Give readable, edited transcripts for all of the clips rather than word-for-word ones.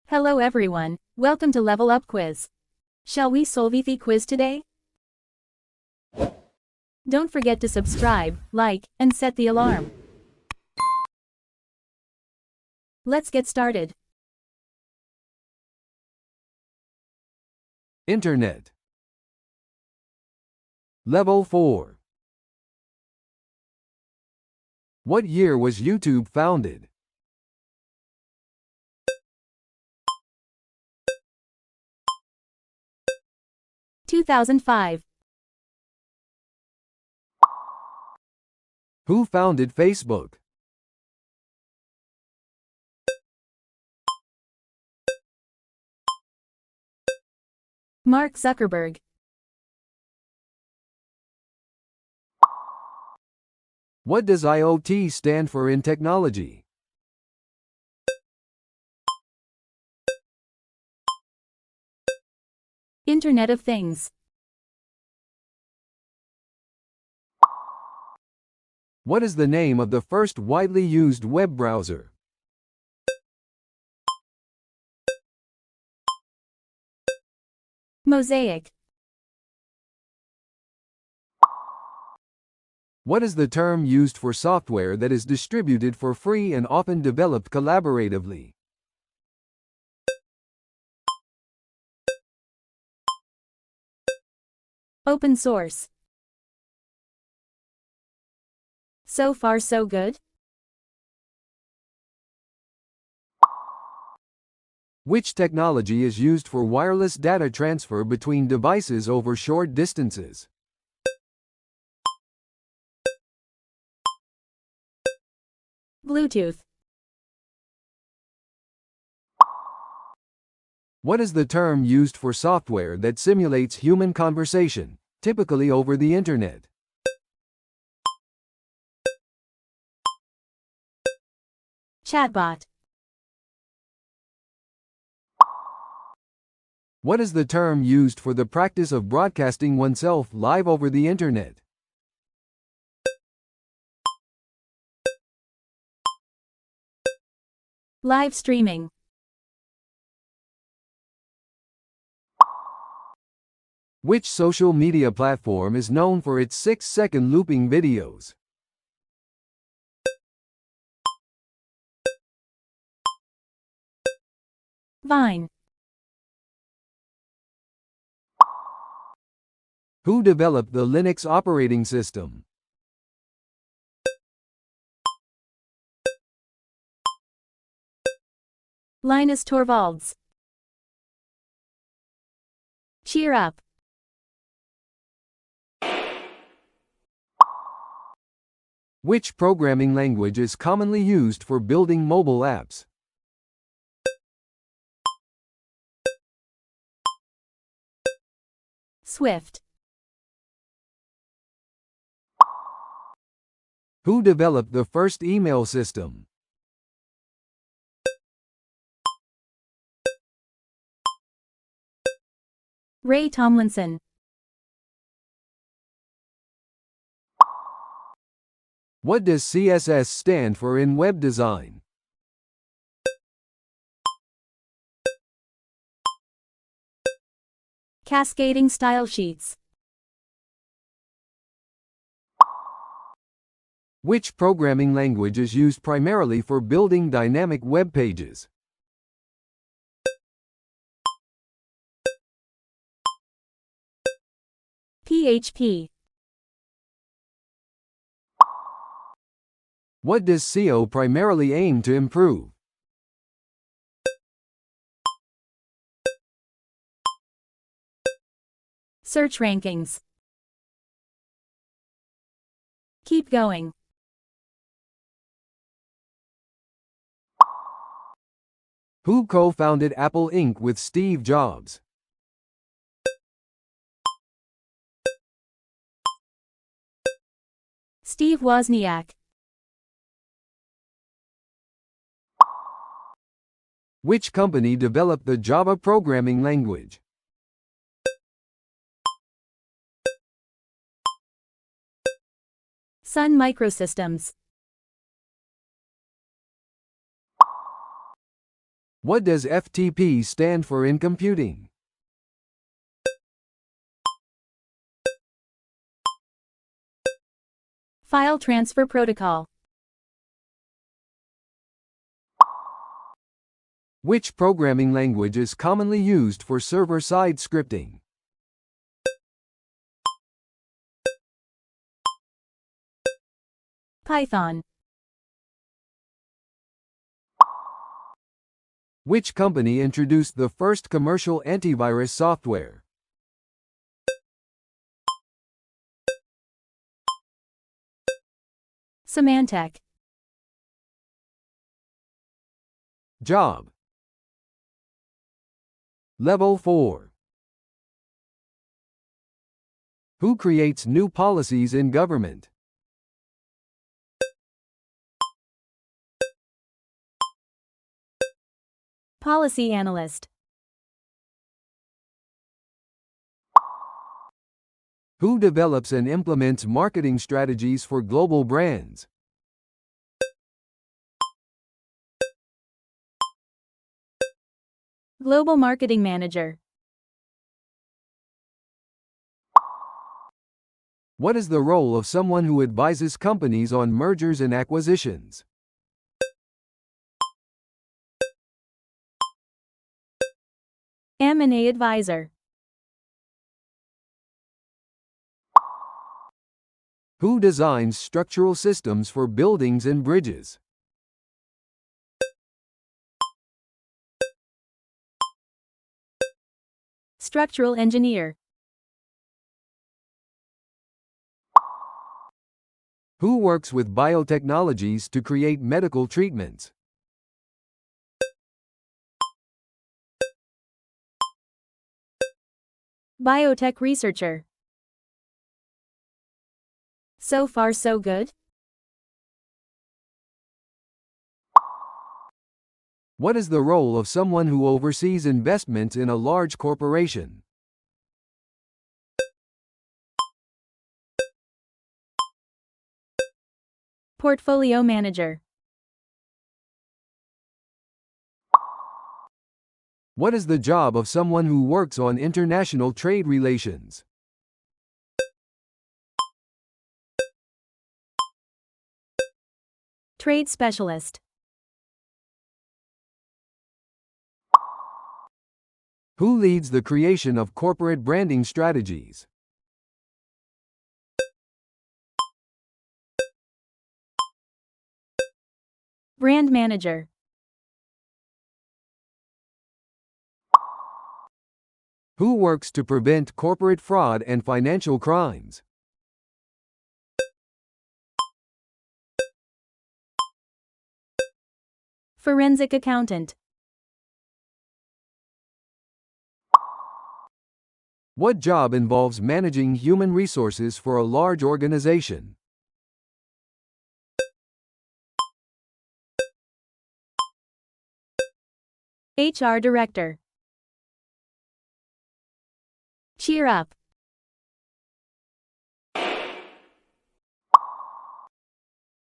Hello everyone, welcome to Level Up Quiz. Shall we solve the quiz today? Don't forget to subscribe, like, and set the alarm. Let's get started. Internet. Level 4. What year was YouTube founded? – 2005. Who founded Facebook? Mark Zuckerberg. What does IoT stand for in technology? Internet of Things. What is the name of the first widely used web browser? Mosaic. What is the term used for software that is distributed for free and often developed collaboratively? Open source. So far so good? Which technology is used for wireless data transfer between devices over short distances? Bluetooth. What is the term used for software that simulates human conversation, typically over the internet? Chatbot. What is the term used for the practice of broadcasting oneself live over the internet? Live streaming. Which social media platform is known for its 6-second looping videos? Vine. Who developed the Linux operating system? Linus Torvalds. Cheer up. Which programming language is commonly used for building mobile apps? Swift. Who developed the first email system? Ray Tomlinson. What does CSS stand for in web design? Cascading style sheets. Which programming language is used primarily for building dynamic web pages? PHP. What does SEO primarily aim to improve? Search rankings. Keep going. Who co-founded Apple Inc. with Steve Jobs? Steve Wozniak. Which company developed the Java programming language? Sun Microsystems. What does FTP stand for in computing? File Transfer Protocol. Which programming language is commonly used for server-side scripting? Python. Which company introduced the first commercial antivirus software? Symantec. Job. Level 4. Who creates new policies in government? Policy Analyst. Who develops and implements marketing strategies for global brands? Global Marketing Manager. What is the role of someone who advises companies on mergers and acquisitions? M&A Advisor. Who designs structural systems for buildings and bridges? Structural Engineer. Who works with biotechnologies to create medical treatments? Biotech Researcher. So far so good? What is the role of someone who oversees investments in a large corporation? Portfolio Manager. What is the job of someone who works on international trade relations? Trade Specialist. Who leads the creation of corporate branding strategies? Brand Manager. Who works to prevent corporate fraud and financial crimes? Forensic Accountant. What job involves managing human resources for a large organization? HR Director. Cheer up.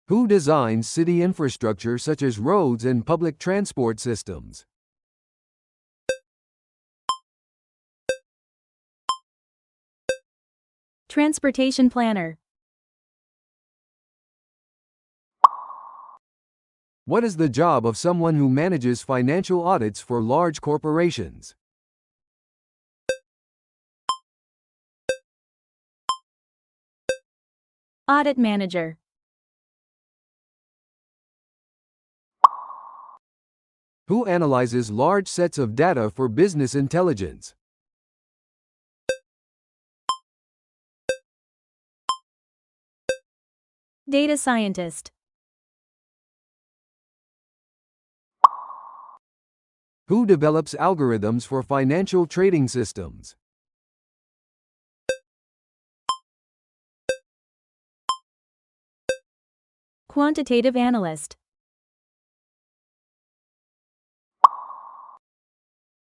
Who designs city infrastructure such as roads and public transport systems? Transportation Planner. What is the job of someone who manages financial audits for large corporations? Audit Manager. Who analyzes large sets of data for business intelligence? Data Scientist. Who develops algorithms for financial trading systems? Quantitative Analyst.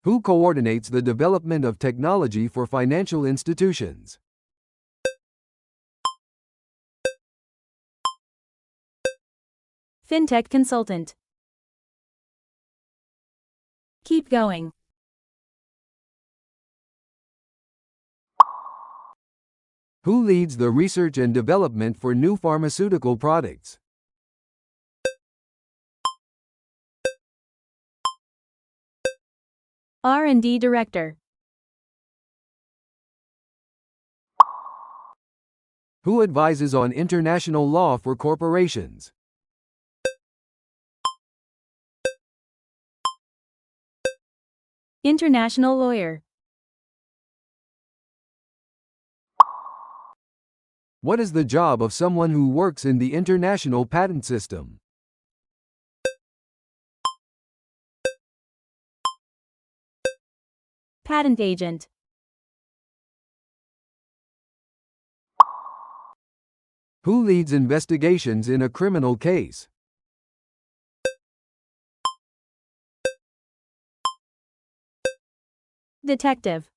Who coordinates the development of technology for financial institutions? FinTech Consultant. Keep going. Who leads the research and development for new pharmaceutical products? R&D Director. Who advises on international law for corporations? International Lawyer. What is the job of someone who works in the international patent system? Patent Agent. Who leads investigations in a criminal case? Detective.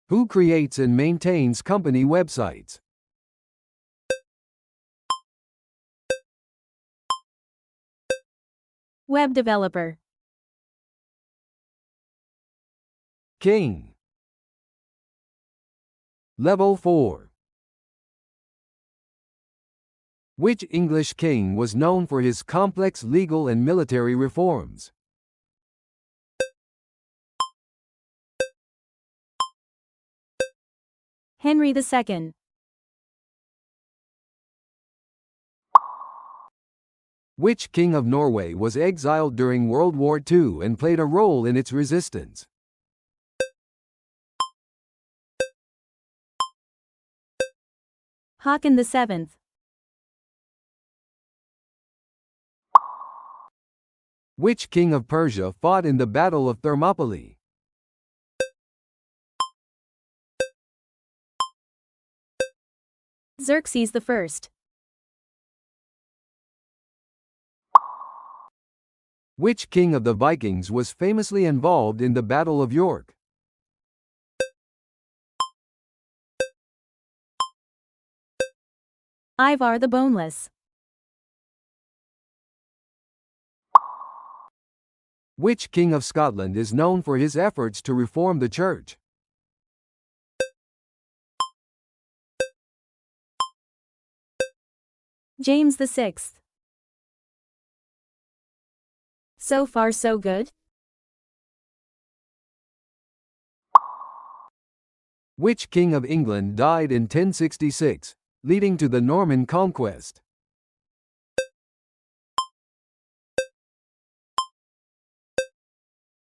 Who creates and maintains company websites? Web Developer. King. Level 4. Which English king was known for his complex legal and military reforms? Henry II. Which king of Norway was exiled during World War II and played a role in its resistance? Haakon VII. Which king of Persia fought in the Battle of Thermopylae? Xerxes I. Which king of the Vikings was famously involved in the Battle of York? Ivar the Boneless. Which king of Scotland is known for his efforts to reform the church? James VI. So far so good? Which king of England died in 1066, leading to the Norman conquest?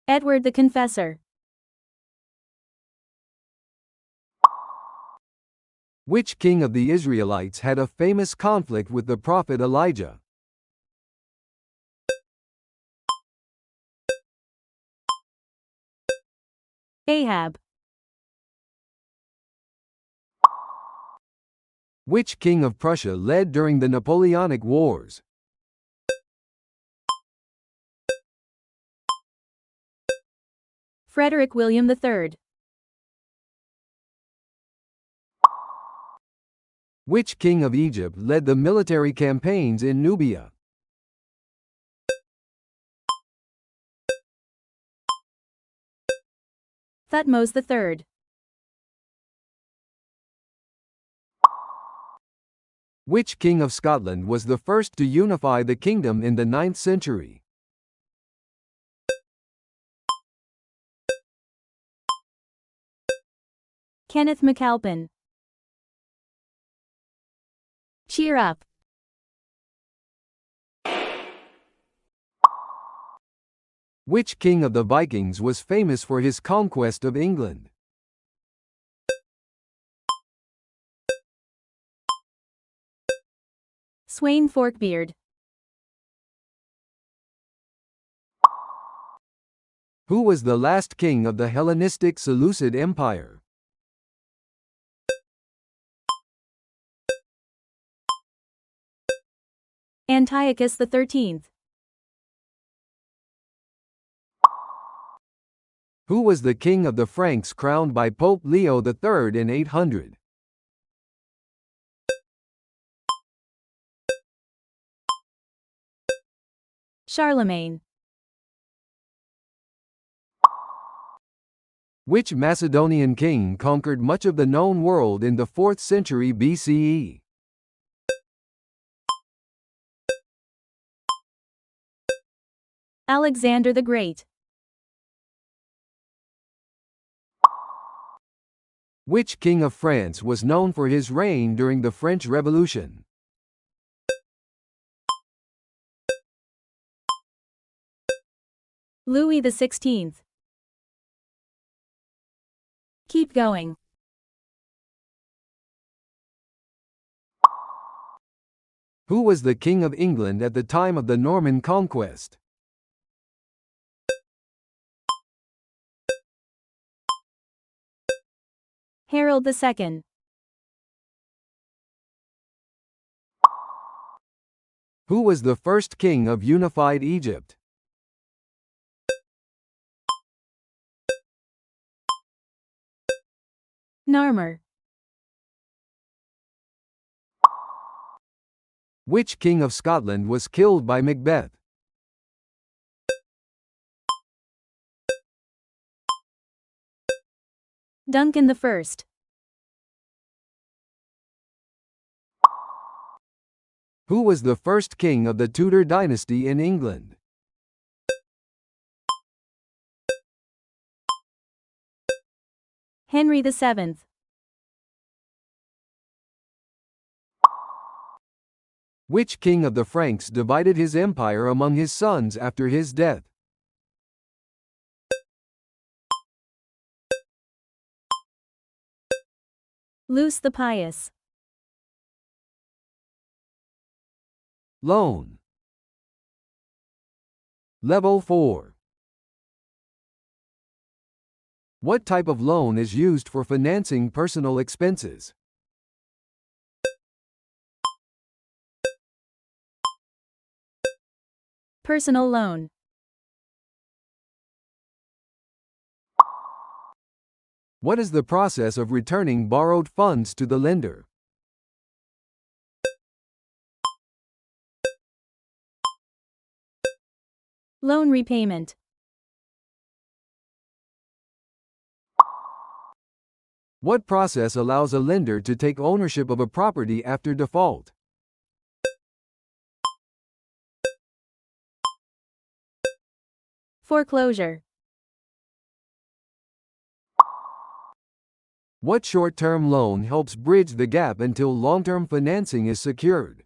Edward the Confessor. Which king of the Israelites had a famous conflict with the prophet Elijah? Ahab. Which king of Prussia led during the Napoleonic Wars? Frederick William III. Which king of Egypt led the military campaigns in Nubia? Thutmose III. Which king of Scotland was the first to unify the kingdom in the 9th century? Kenneth MacAlpin. Cheer up. Which king of the Vikings was famous for his conquest of England? Sweyn Forkbeard. Who was the last king of the Hellenistic Seleucid Empire? Antiochus XIII. Who was the king of the Franks crowned by Pope Leo III in 800? Charlemagne. Which Macedonian king conquered much of the known world in the 4th century BCE? Alexander the Great. Which king of France was known for his reign during the French Revolution? Louis XVI. Keep going. Who was the King of England at the time of the Norman Conquest? Harold II. Who was the first king of unified Egypt? Narmer. Which king of Scotland was killed by Macbeth? Duncan I. Who was the first king of the Tudor dynasty in England? Henry VII. Which king of the Franks divided his empire among his sons after his death? Luce the Pious. Loan. Level 4. What type of loan is used for financing personal expenses? Personal loan. What is the process of returning borrowed funds to the lender? Loan repayment. What process allows a lender to take ownership of a property after default? Foreclosure. What short-term loan helps bridge the gap until long-term financing is secured?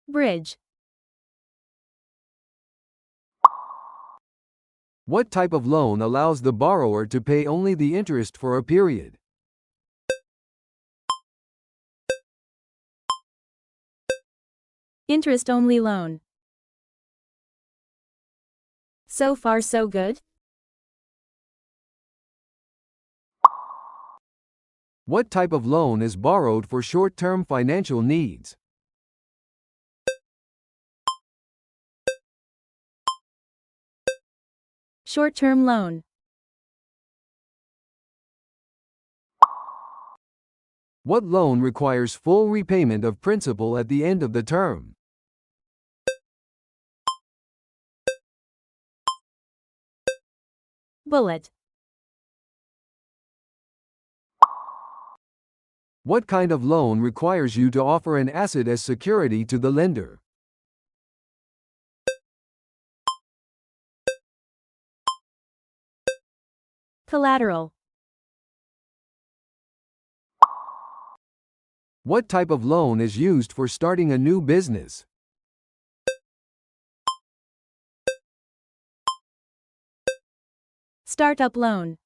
Bridge. What type of loan allows the borrower to pay only the interest for a period? Interest-only loan. So far so good? What type of loan is borrowed for short-term financial needs? Short-term loan. What loan requires full repayment of principal at the end of the term? Bullet. What kind of loan requires you to offer an asset as security to the lender? Collateral. What type of loan is used for starting a new business? Startup loan.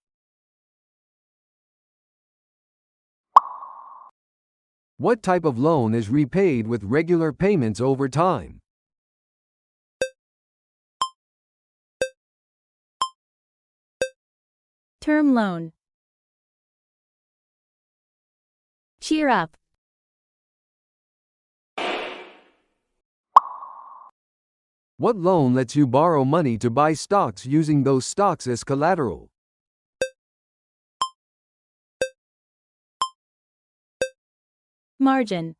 What type of loan is repaid with regular payments over time? Term loan. Cheer up. What loan lets you borrow money to buy stocks using those stocks as collateral? Margin.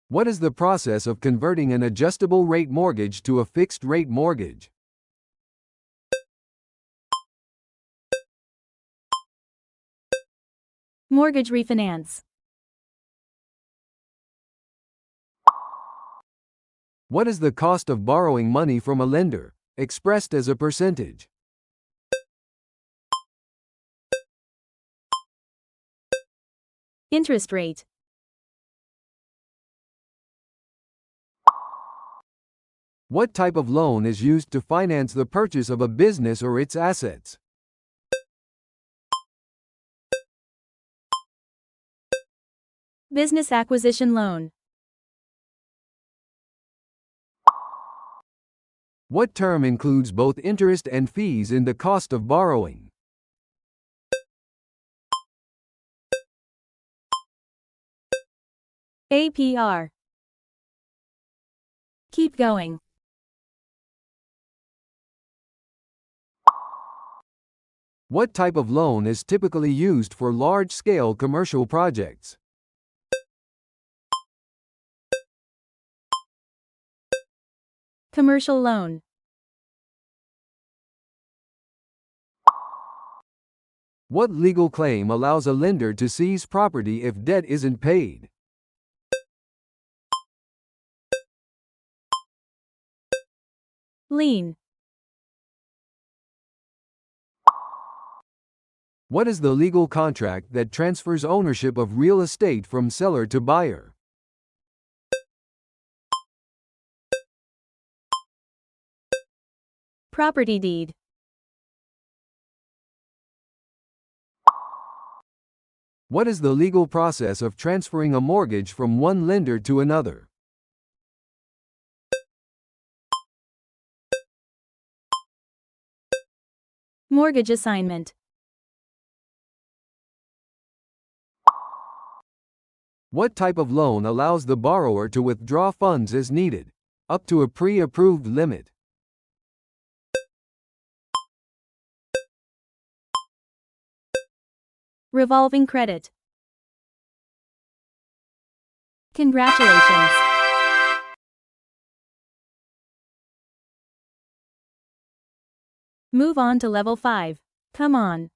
What is the process of converting an adjustable rate mortgage to a fixed rate mortgage? Mortgage refinance. What is the cost of borrowing money from a lender, expressed as a percentage? Interest rate. What type of loan is used to finance the purchase of a business or its assets? Business acquisition loan. What term includes both interest and fees in the cost of borrowing? APR. Keep going. What type of loan is typically used for large-scale commercial projects? Commercial loan. What legal claim allows a lender to seize property if debt isn't paid? Lien. What is the legal contract that transfers ownership of real estate from seller to buyer? Property deed. What is the legal process of transferring a mortgage from one lender to another? Mortgage assignment. What type of loan allows the borrower to withdraw funds as needed, up to a pre-approved limit? Revolving credit. Congratulations! Move on to level 5. Come on.